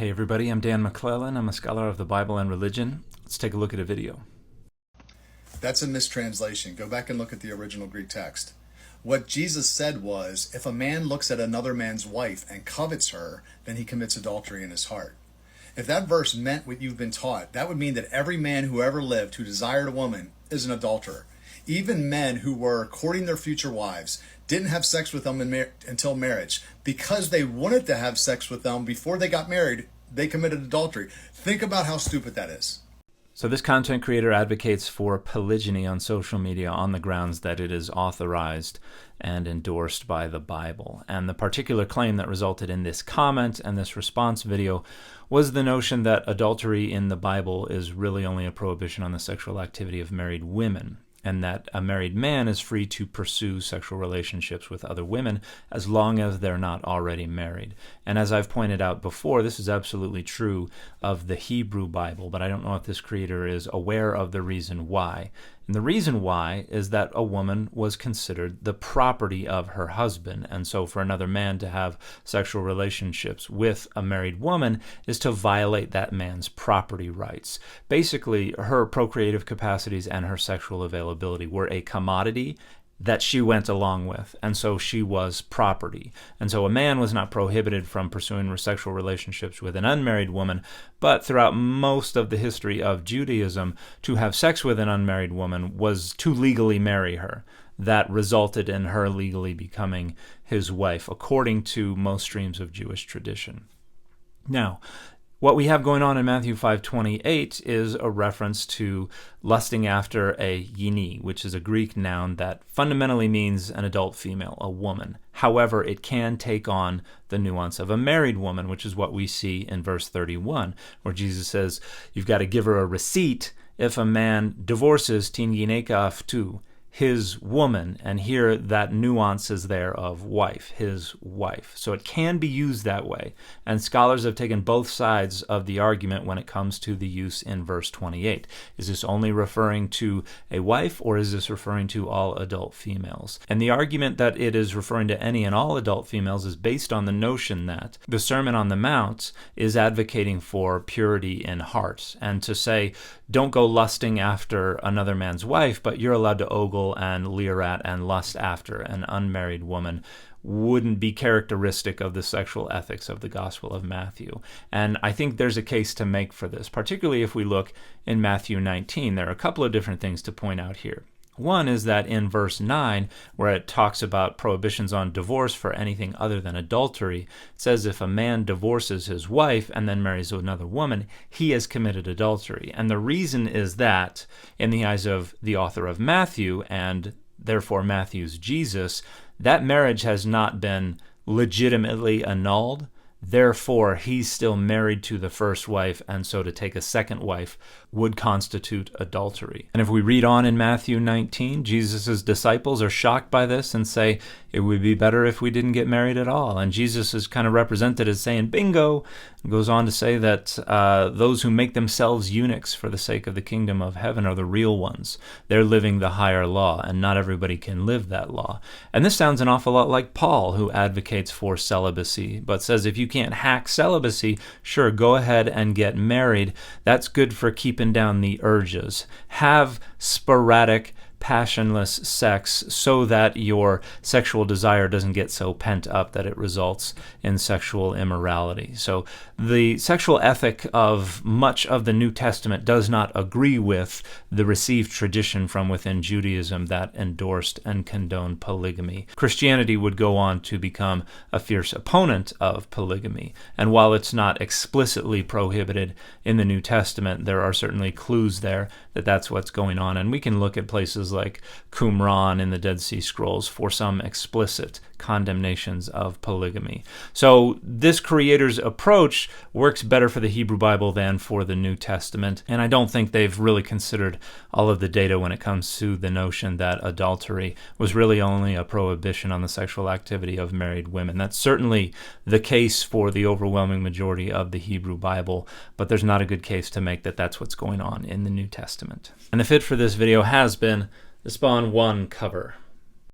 Hey everybody, I'm Dan McClellan. I'm a scholar of the Bible and religion. Let's take a look at a video. That's a mistranslation. Go back and look at the original Greek text. What Jesus said was, if a man looks at another man's wife and covets her, then he commits adultery in his heart. If that verse meant what you've been taught, that would mean that every man who ever lived who desired a woman is an adulterer. Even men who were courting their future wives didn't have sex with them until marriage. Because they wanted to have sex with them before they got married, they committed adultery. Think about how stupid that is. So this content creator advocates for polygyny on social media on the grounds that it is authorized and endorsed by the Bible. And the particular claim that resulted in this comment and this response video was the notion that adultery in the Bible is really only a prohibition on the sexual activity of married women, and that a married man is free to pursue sexual relationships with other women as long as they're not already married. And as I've pointed out before, this is absolutely true of the Hebrew Bible, but I don't know if this creator is aware of the reason why. And the reason why is that a woman was considered the property of her husband, and so for another man to have sexual relationships with a married woman is to violate that man's property rights. Basically, her procreative capacities and her sexual availability were a commodity that she went along with, and so she was property. And so a man was not prohibited from pursuing sexual relationships with an unmarried woman, but throughout most of the history of Judaism, to have sex with an unmarried woman was to legally marry her. That resulted in her legally becoming his wife, according to most streams of Jewish tradition. Now, what we have going on in Matthew 5:28 is a reference to lusting after a yini, which is a Greek noun that fundamentally means an adult female, a woman. However, it can take on the nuance of a married woman, which is what we see in verse 31, where Jesus says, you've got to give her a receipt if a man divorces tin yineka aftu, his woman, and here that nuance is there of wife, his wife. So it can be used that way, and scholars have taken both sides of the argument when it comes to the use in verse 28. Is this only referring to a wife, or is this referring to all adult females? And the argument that it is referring to any and all adult females is based on the notion that the Sermon on the Mount is advocating for purity in heart, and to say, don't go lusting after another man's wife, but you're allowed to ogle and leer at and lust after an unmarried woman wouldn't be characteristic of the sexual ethics of the Gospel of Matthew. And I think there's a case to make for this, particularly if we look in Matthew 19. There are a couple of different things to point out here. One is that in verse 9, where it talks about prohibitions on divorce for anything other than adultery, it says if a man divorces his wife and then marries another woman, he has committed adultery. And the reason is that, in the eyes of the author of Matthew, and therefore Matthew's Jesus, that marriage has not been legitimately annulled. Therefore, he's still married to the first wife, and so to take a second wife would constitute adultery. And if we read on in Matthew 19, Jesus' disciples are shocked by this and say, it would be better if we didn't get married at all. And Jesus is kind of represented as saying, bingo, and goes on to say that those who make themselves eunuchs for the sake of the kingdom of heaven are the real ones. They're living the higher law, and not everybody can live that law. And this sounds an awful lot like Paul, who advocates for celibacy, but says if you can't hack celibacy, sure, go ahead and get married. That's good for keeping down the urges. Have sporadic, passionless sex so that your sexual desire doesn't get so pent up that it results in sexual immorality. So the sexual ethic of much of the New Testament does not agree with the received tradition from within Judaism that endorsed and condoned polygamy. Christianity would go on to become a fierce opponent of polygamy. And while it's not explicitly prohibited in the New Testament, there are certainly clues there that that's what's going on. And we can look at places like Qumran in the Dead Sea Scrolls for some explicit condemnations of polygamy. So this creator's approach works better for the Hebrew Bible than for the New Testament, and I don't think they've really considered all of the data when it comes to the notion that adultery was really only a prohibition on the sexual activity of married women. That's certainly the case for the overwhelming majority of the Hebrew Bible, but there's not a good case to make that that's what's going on in the New Testament. And the fit for this video has been the Spawn 1 cover.